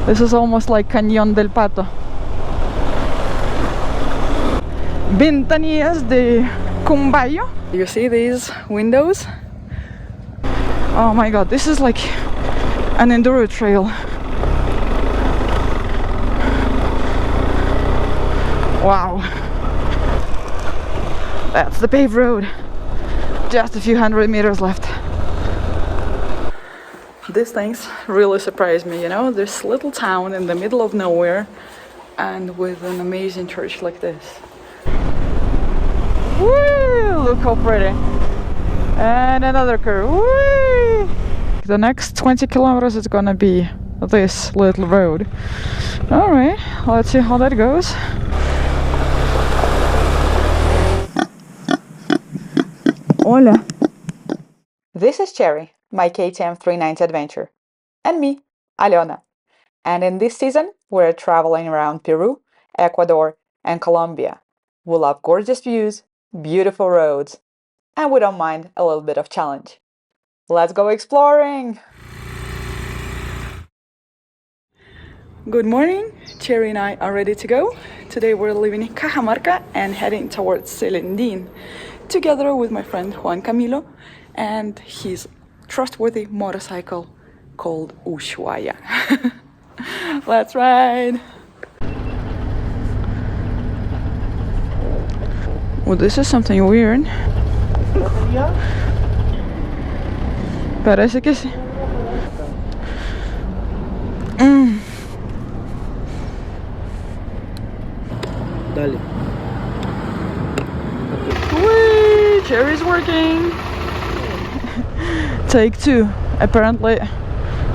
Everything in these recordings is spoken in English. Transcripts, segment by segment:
This is almost like Cañón del Pato. Ventanillas de Combayo. You see these windows? Oh my god, this is like an enduro trail. Wow. That's the paved road. Just a few hundred meters left. These things really surprised me, you know, this little town in the middle of nowhere and with an amazing church like this. Woo! Look how pretty. And another curve. Woo! The next 20 kilometers is gonna be this little road. Alright, let's see how that goes. Hola. This is Cherry, my KTM 390 adventure, and me, Aliona. And in this season, we're traveling around Peru, Ecuador, and Colombia. We love gorgeous views, beautiful roads, and we don't mind a little bit of challenge. Let's go exploring! Good morning, Cherry and I are ready to go. Today we're leaving Cajamarca and heading towards Celendín, together with my friend Juan Camilo and his trustworthy motorcycle called Ushuaia. Let's ride! Well, this is something weird. Parece que sí. Dale. Whee! Cherry's working! Take two. Apparently,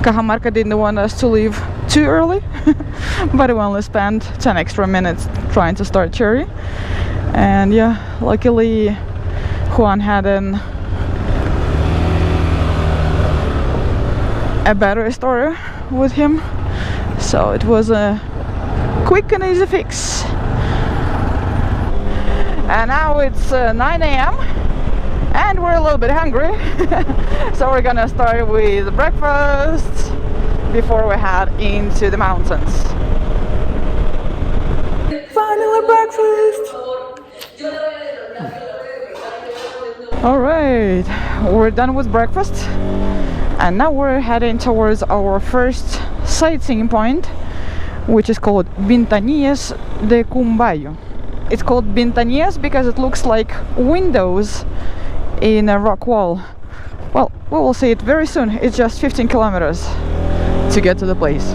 Cajamarca didn't want us to leave too early, but we only spent 10 extra minutes trying to start Cherry. And yeah, luckily Juan had a battery store with him, so it was a quick and easy fix. And now it's 9 AM and we're a little bit hungry, so we're gonna start with breakfast before we head into the mountains. Finally breakfast! Alright, we're done with breakfast and now we're heading towards our first sightseeing point, which is called Ventanillas de Combayo. It's called Ventanillas because it looks like windows in a rock wall. Well, we will see it very soon. It's just 15 kilometers to get to the place.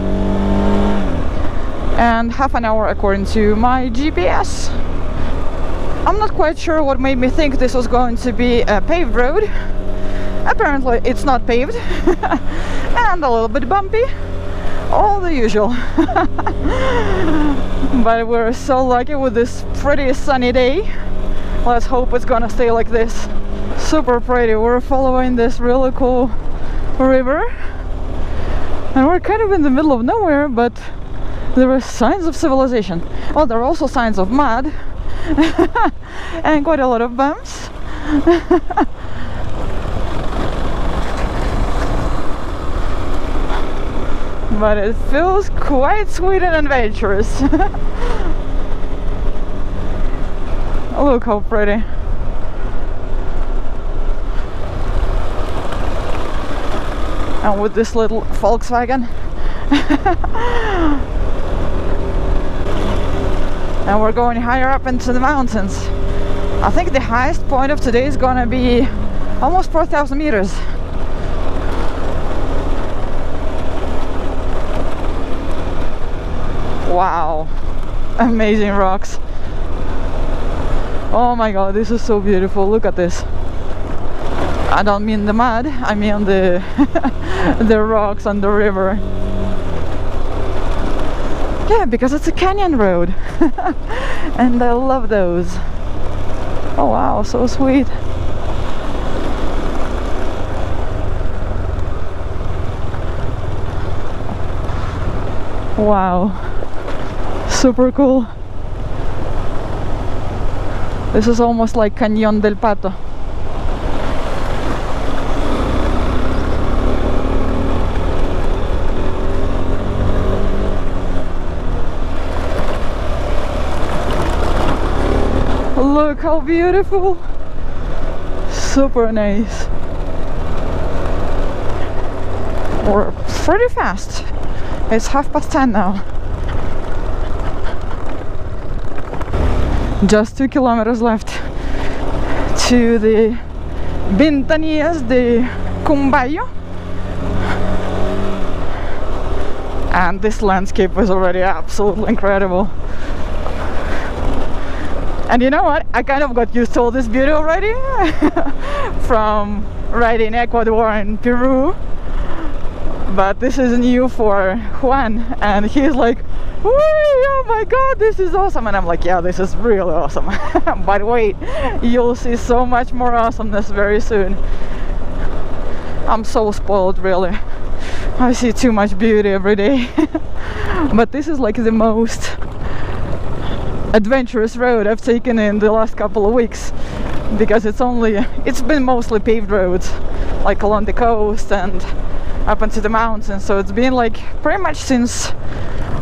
And half an hour according to my GPS. I'm not quite sure what made me think this was going to be a paved road. Apparently it's not paved and a little bit bumpy. All the usual. But we're so lucky with this pretty sunny day. Let's hope it's gonna stay like this. Super pretty. We're following this really cool river and we're kind of in the middle of nowhere, but there are signs of civilization. Well, there are also signs of mud and quite a lot of bumps. But it feels quite sweet and adventurous. Look how pretty. And with this little Volkswagen. And we're going higher up into the mountains. I think the highest point of today is gonna be almost 4,000 meters. Wow, amazing rocks. Oh my god, this is so beautiful. Look at this. I don't mean the mud, I mean the the rocks on the river. Yeah, because it's a canyon road. And I love those. Oh wow, so sweet. Wow, super cool. This is almost like Cañón del Pato. Look how beautiful. Super nice. We're pretty fast. It's 10:30 now. Just 2 kilometers left to the Ventanillas de Combayo. And this landscape was already absolutely incredible. And you know what? I kind of got used to all this beauty already from riding Ecuador and Peru. But this is new for Juan, and he's like, oh my god, this is awesome. And I'm like, yeah, this is really awesome. But wait, you'll see so much more awesomeness very soon. I'm so spoiled, really. I see too much beauty every day. But this is like the most adventurous road I've taken in the last couple of weeks, because it's been mostly paved roads, like along the coast and up into the mountains. So it's been like pretty much since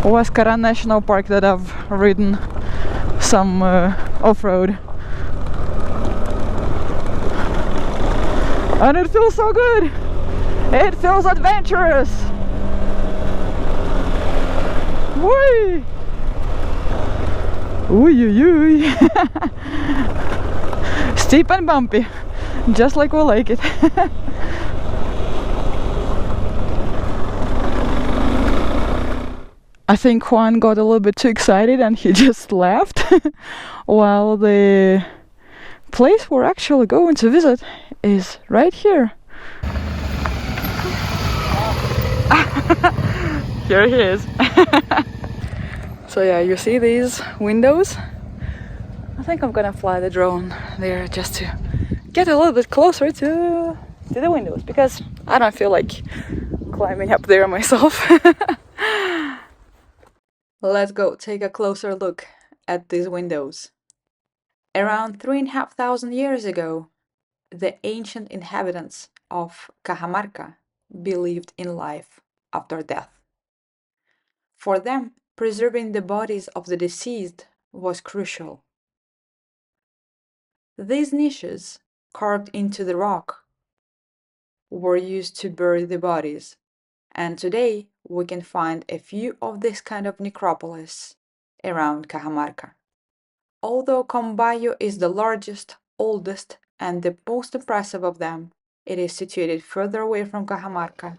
Cascada National Park that I've ridden some off-road, and it feels so good. It feels adventurous. Whee! Ooh. Steep and bumpy, just like we like it. I think Juan got a little bit too excited and he just left, while the place we're actually going to visit is right here. Here he is. So yeah, you see these windows? I think I'm gonna fly the drone there just to get a little bit closer to the windows, because I don't feel like climbing up there myself. Let's go take a closer look at these windows. Around 3,500 years ago, the ancient inhabitants of Cajamarca believed in life after death. For them, preserving the bodies of the deceased was crucial. These niches, carved into the rock, were used to bury the bodies, and today we can find a few of this kind of necropolis around Cajamarca. Although Combayo is the largest, oldest, and the most impressive of them, it is situated further away from Cajamarca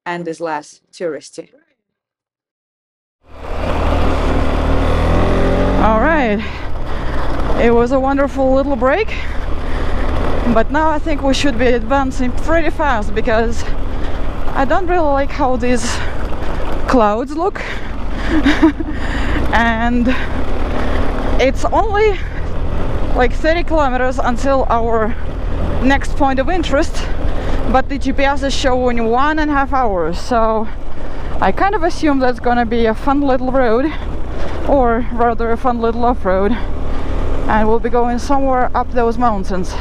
and is less touristy. Alright, it was a wonderful little break, but now I think we should be advancing pretty fast, because I don't really like how these clouds look. And it's only like 30 kilometers until our next point of interest, but the GPS is showing 1.5 hours, so I kind of assume that's gonna be a fun little road, or rather a fun little off-road, and we'll be going somewhere up those mountains.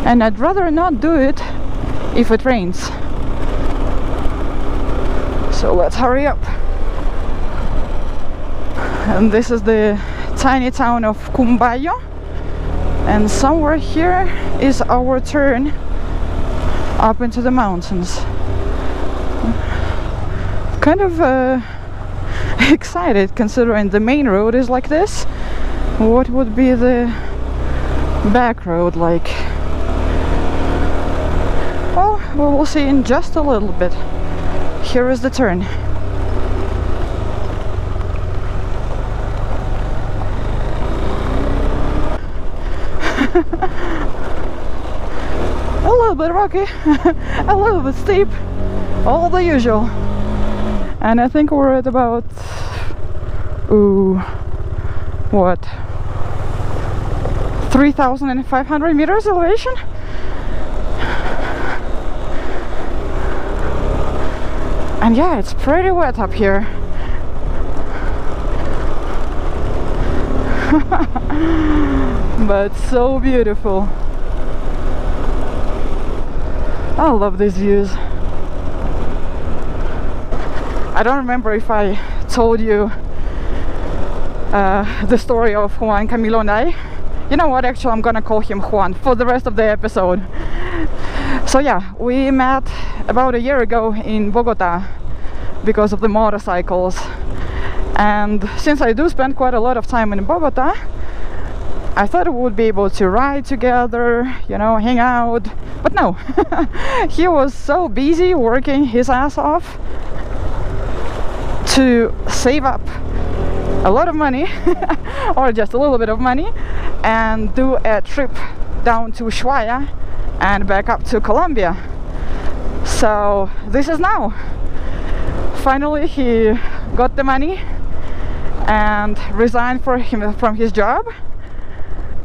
And I'd rather not do it if it rains. So let's hurry up. And this is the tiny town of Combayo, and somewhere here is our turn up into the mountains. Kind of excited, considering the main road is like this. What would be the back road like? Well, we will see in just a little bit. Here is the turn. A little bit rocky, a little bit steep, all the usual. And I think we're at about, what, 3,500 meters elevation? And yeah, it's pretty wet up here. But so beautiful. I love these views. I don't remember if I told you the story of Juan Camilo and I. You know what, actually I'm gonna call him Juan for the rest of the episode. So yeah, we met about a year ago in Bogota because of the motorcycles, and since I do spend quite a lot of time in Bogota, I thought we would be able to ride together, you know, hang out, but no. He was so busy working his ass off to save up a lot of money or just a little bit of money and do a trip down to Ushuaia and back up to Colombia. So this is now. Finally he got the money and resigned from his job,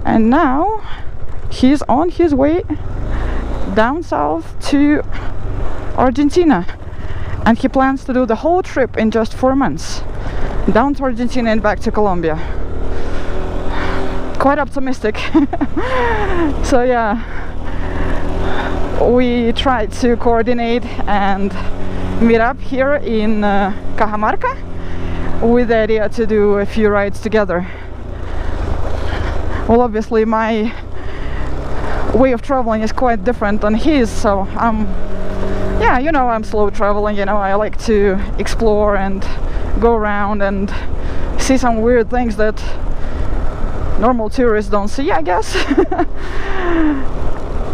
and now he's on his way down south to Argentina, and he plans to do the whole trip in just 4 months, down to Argentina and back to Colombia. Quite optimistic. So yeah, we tried to coordinate and meet up here in Cajamarca with the idea to do a few rides together. Well, obviously my way of traveling is quite different than his, so yeah, you know, I'm slow traveling, you know, I like to explore and go around and see some weird things that normal tourists don't see, I guess.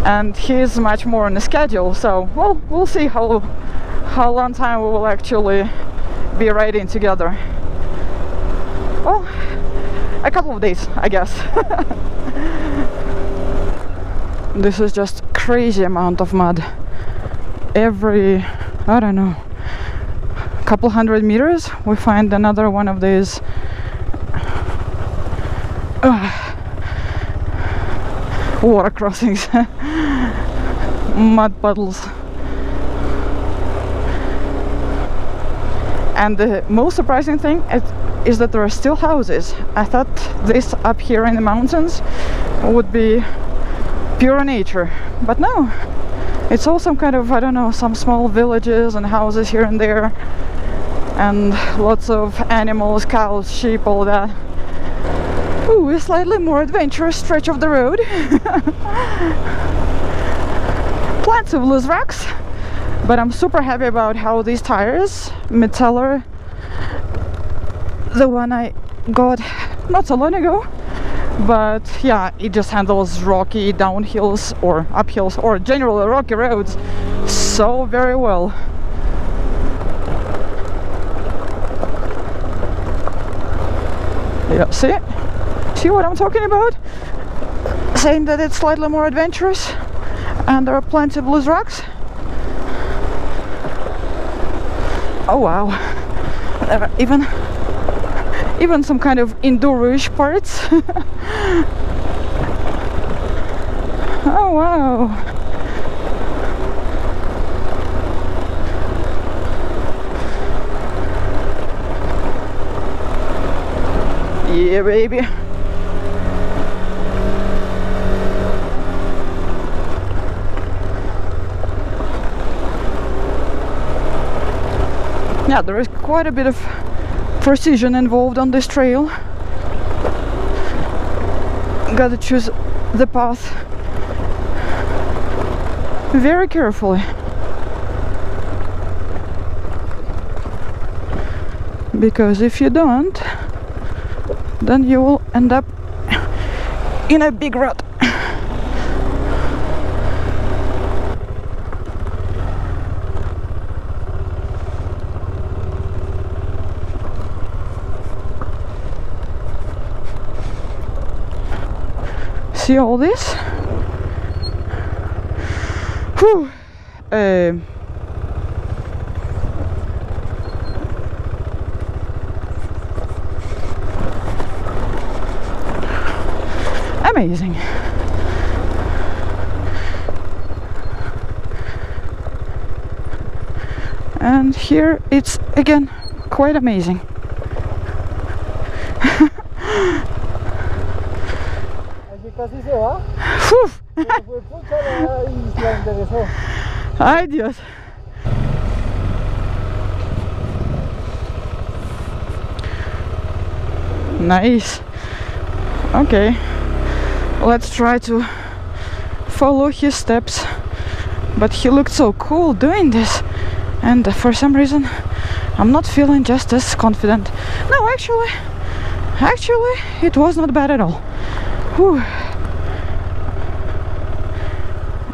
And he's much more on the schedule, so well, we'll see how long time we will actually be riding together. Well, a couple of days, I guess. This is just crazy amount of mud. Every, I don't know, couple hundred meters we find another one of these water crossings. Mud puddles. And the most surprising thing is that there are still houses. I thought this up here in the mountains would be pure nature, but no, it's all some kind of, I don't know, some small villages and houses here and there, and lots of animals, cows, sheep, all that. Ooh, a slightly more adventurous stretch of the road. Plenty of loose rocks, but I'm super happy about how these tires, Metzeler, the one I got not so long ago, but yeah, it just handles rocky downhills or uphills or generally rocky roads so very well. Yeah, see what I'm talking about? Saying that it's slightly more adventurous and there are plenty of loose rocks. Oh wow, there are even some kind of enduro-ish parts. Oh wow. Yeah, baby. Yeah, there is quite a bit of precision involved on this trail. Gotta choose the path very carefully, because if you don't, then you will end up in a big rut. See all this? Whew. Amazing. And here it's again quite amazing. Casi se va. Fue pucha y se interesó. Ay, Dios. Nice. Okay, let's try to follow his steps. But he looked so cool doing this, and for some reason I'm not feeling just as confident. No, actually it was not bad at all. Whew.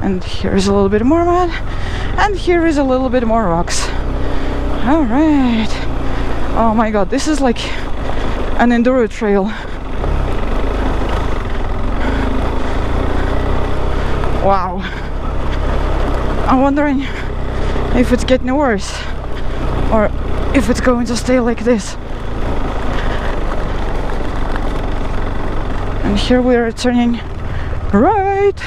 And here's a little bit more mud, and here is a little bit more rocks. All right. Oh my god, this is like an enduro trail. Wow. I'm wondering if it's getting worse or if it's going to stay like this. And here we are turning right.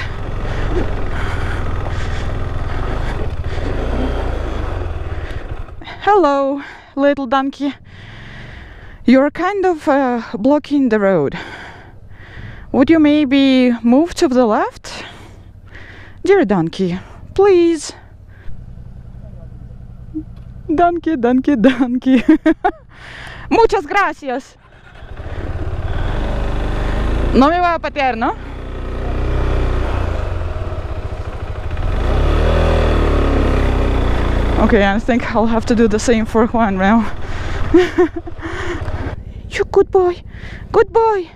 Hello, little donkey. You're kind of blocking the road. Would you maybe move to the left? Dear donkey, please. Donkey, donkey, donkey. Muchas gracias. No me va a patear, ¿no? Okay, I think I'll have to do the same for Juan now. You good boy. Good boy.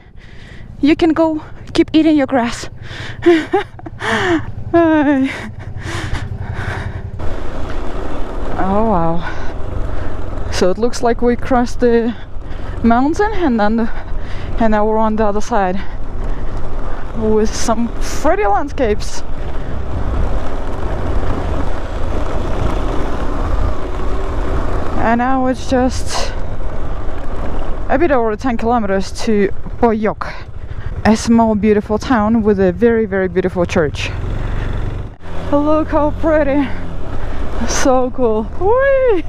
You can go keep eating your grass. Oh wow. So it looks like we crossed the mountain and now we're on the other side with some pretty landscapes. And now it's just a bit over 10 kilometers to Polloc, a small beautiful town with a very, very beautiful church. Look how pretty. So cool. Whee!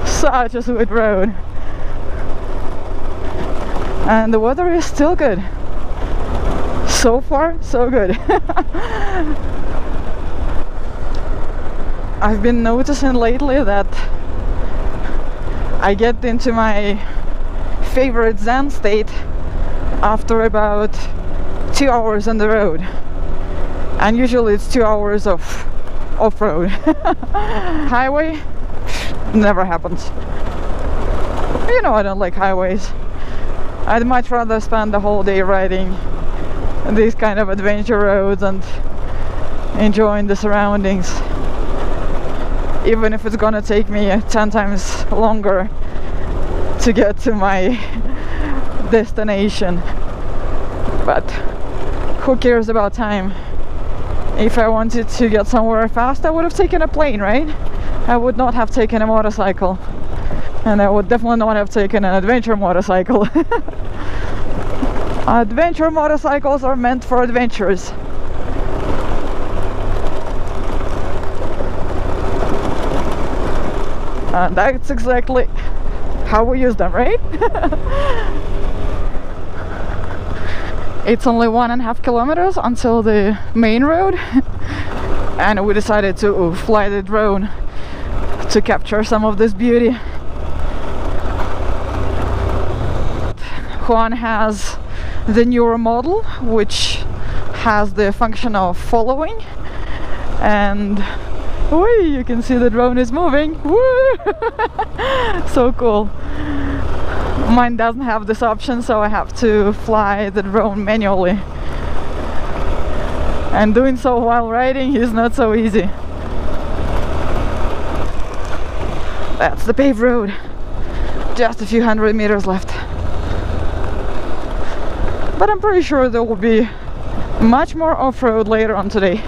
Such a sweet road. And the weather is still good. So far, so good. I've been noticing lately that I get into my favorite Zen state after about 2 hours on the road. And usually it's 2 hours of off-road. Highway never happens. You know, I don't like highways. I'd much rather spend the whole day riding these kind of adventure roads and enjoying the surroundings, even if it's gonna take me 10 times longer to get to my destination. But who cares about time? If I wanted to get somewhere fast, I would have taken a plane, right? I would not have taken a motorcycle. And I would definitely not have taken an adventure motorcycle. Adventure motorcycles are meant for adventures. And that's exactly how we use them, right? It's only 1.5 kilometers until the main road, and we decided to fly the drone to capture some of this beauty. Juan has the newer model, which has the function of following, and you can see the drone is moving. Woo! So cool. Mine doesn't have this option, so I have to fly the drone manually. And doing so while riding is not so easy. That's the paved road. Just a few hundred meters left. But I'm pretty sure there will be much more off-road later on today.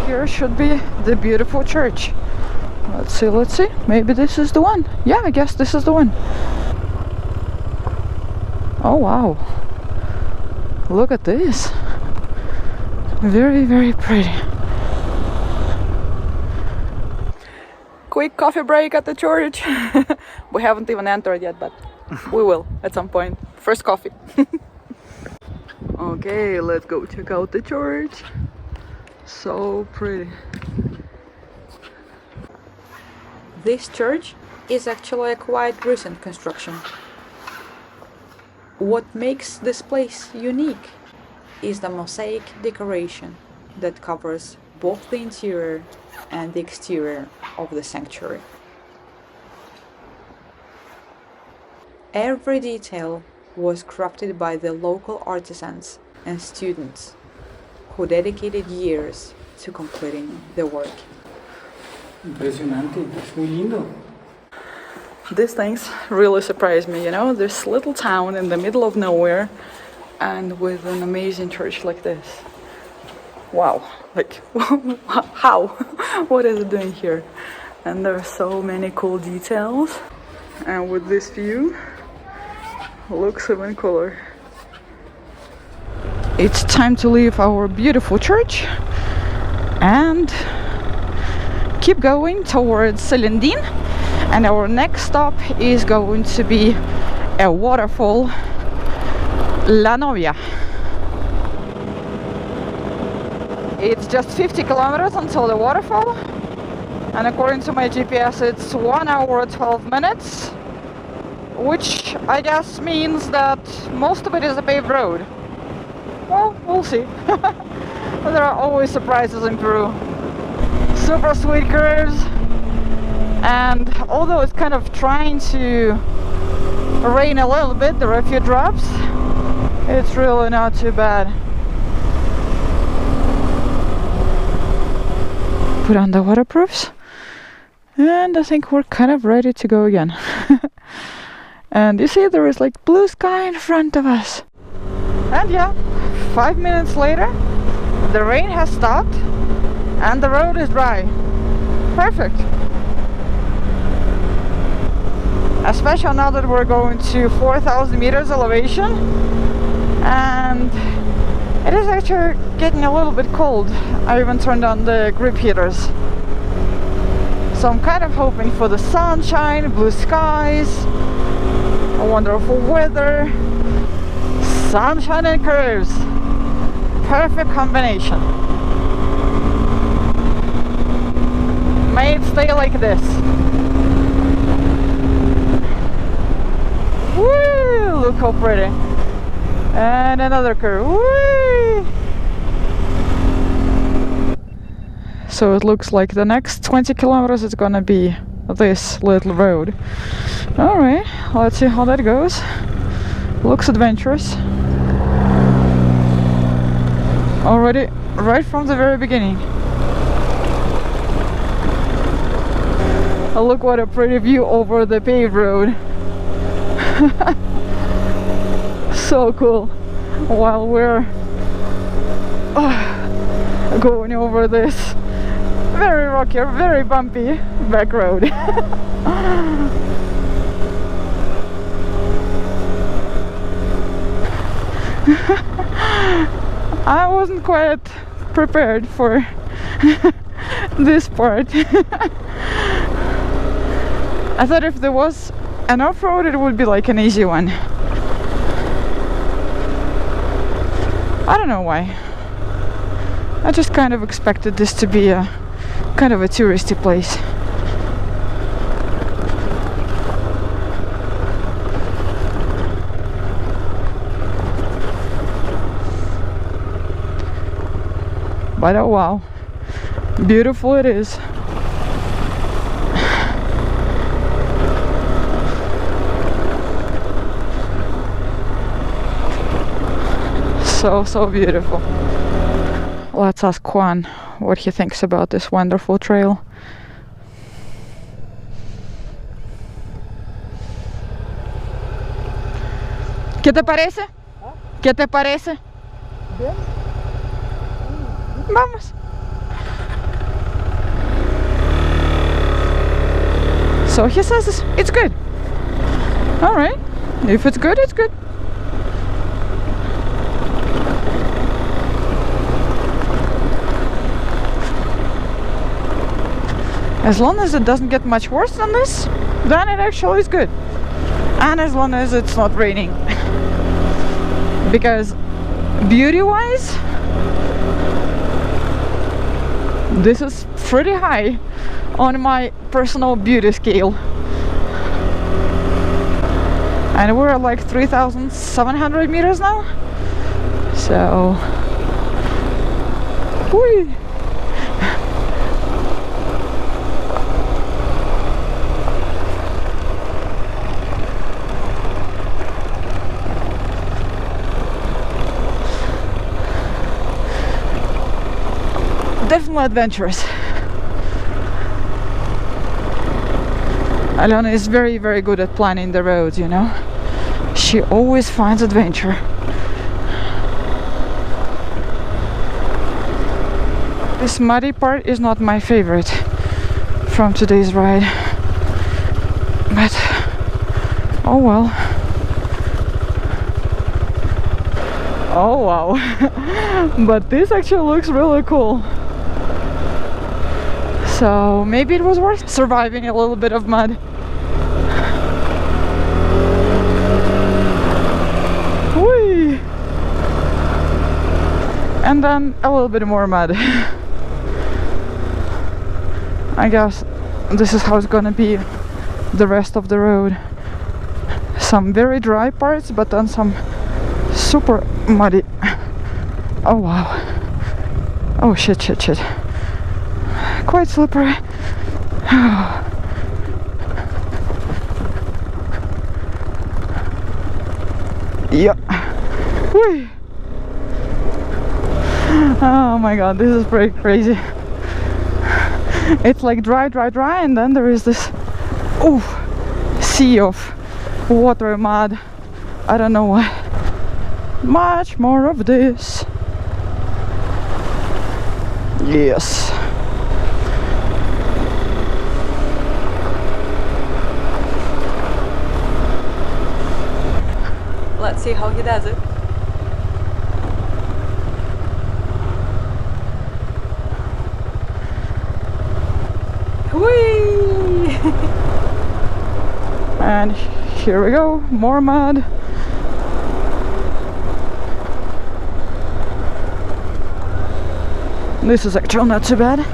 Here should be the beautiful church. Let's see, maybe this is the one. Yeah, I guess this is the one. Oh wow, look at this. Very, very pretty. Quick coffee break at the church. We haven't even entered yet, but we will at some point. First coffee. Okay, let's go check out the church. So pretty. This church is actually a quite recent construction. What makes this place unique is the mosaic decoration that covers both the interior and the exterior of the sanctuary. Every detail was crafted by the local artisans and students who dedicated years to completing the work. Impresionante, es muy lindo. These things really surprised me, you know, this little town in the middle of nowhere and with an amazing church like this. Wow, like, how? What is it doing here? And there are so many cool details. And with this view, looks even cooler. It's time to leave our beautiful church and keep going towards Celendín. And our next stop is going to be a waterfall, La Novia. It's just 50 kilometers until the waterfall, and according to my GPS it's 1 hour 12 minutes, which I guess means that most of it is a paved road. Well, we'll see. There are always surprises in Peru. Super sweet curves. And although it's kind of trying to rain a little bit, there are a few drops, it's really not too bad. Put on the waterproofs, and I think we're kind of ready to go again. And you see there is like blue sky in front of us. And yeah, 5 minutes later, the rain has stopped and the road is dry. Perfect. Especially now that we're going to 4,000 meters elevation, and it is actually getting a little bit cold. I even turned on the grip heaters. So I'm kind of hoping for the sunshine, blue skies, a wonderful weather, sunshine and curves. Perfect combination. May it stay like this. Woo! Look how pretty. And another curve. Woo! So it looks like the next 20 kilometers is gonna be this little road. Alright, let's see how that goes. Looks adventurous. Already, right from the very beginning. Oh, look what a pretty view over the paved road. So cool. While we're going over this very rocky, very bumpy back road. I wasn't quite prepared for this part. I thought if there was an off-road it would be like an easy one. I don't know why. I just kind of expected this to be a kind of a touristy place. But oh wow, beautiful it is. So beautiful. Let's ask Juan what he thinks about this wonderful trail. ¿Qué te parece? ¿Ah? ¿Qué te parece? Bien. Vamos. So he says it's good. All right. If it's good, it's good. As long as it doesn't get much worse than this, then it actually is good. And as long as it's not raining. Because beauty-wise, this is pretty high on my personal beauty scale. And we're at like 3,700 meters now. So, whee. Definitely adventurous. Alona is very, very good at planning the roads, you know. She always finds adventure. This muddy part is not my favorite from today's ride. But, oh well. Oh wow. But this actually looks really cool. So maybe it was worth surviving a little bit of mud. Whee! And then a little bit more mud. I guess this is how it's gonna be the rest of the road. Some very dry parts, but then some super muddy. Oh wow. Oh shit. Quite slippery. Yeah. Whee. Oh my god, this is pretty crazy. It's like dry, and then there is this sea of water, mud. I don't know why. Much more of this. Yes. Let's see how he does it. Whee! And here we go, more mud. This is actually not too bad.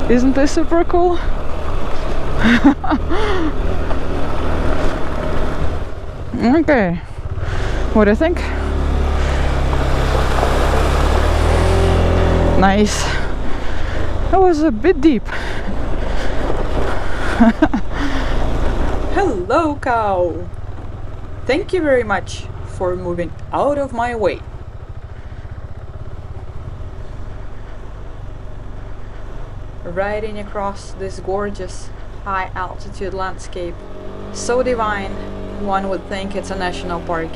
Isn't this super cool? Okay, what do you think? Nice. That was a bit deep. Hello, cow. Thank you very much for moving out of my way. Riding across this gorgeous high altitude landscape, so divine one would think it's a national park.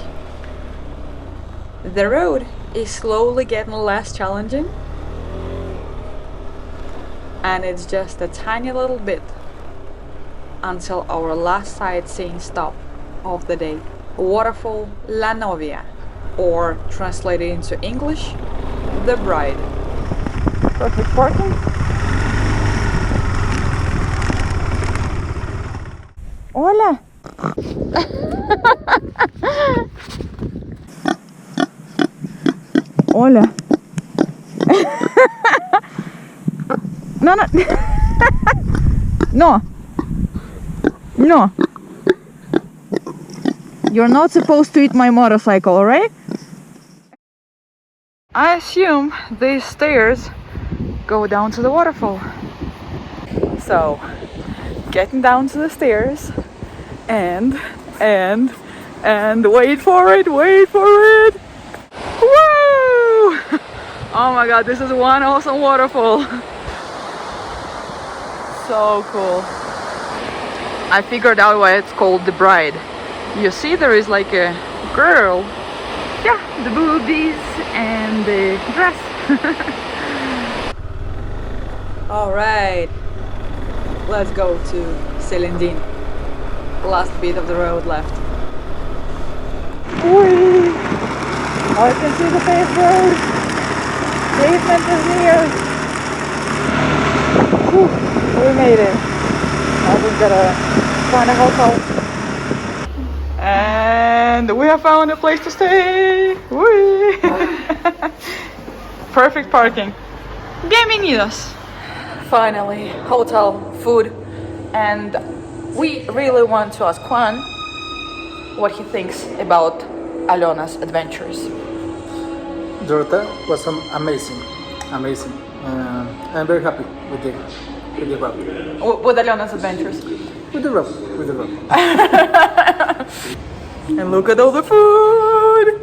The road is slowly getting less challenging, and it's just a tiny little bit until our last sightseeing stop of the day, Waterfall La Novia, or translated into English, the bride. Perfect parking. Hola. Hola. No, no. No. No. You're not supposed to eat my motorcycle, alright? I assume these stairs go down to the waterfall. So, getting down to the stairs and wait for it. Woo! Oh my god, this is one awesome waterfall. So cool. I figured out why it's called the bride. You see, there is like a girl yeah, the boobies and the dress. All right, let's go to Celendín. Last bit of the road left. Whee! Oh, I can see the paved road. Pavement is near. Whew, we made it. Now we gotta find a hotel. And we have found a place to stay. Whee! Perfect parking. Bienvenidos. Finally, hotel, food, and we really want to ask Juan what he thinks about Alona's adventures. Dorota was amazing. I'm very happy with the route. With Alona's adventures. With the route. And look at all the food!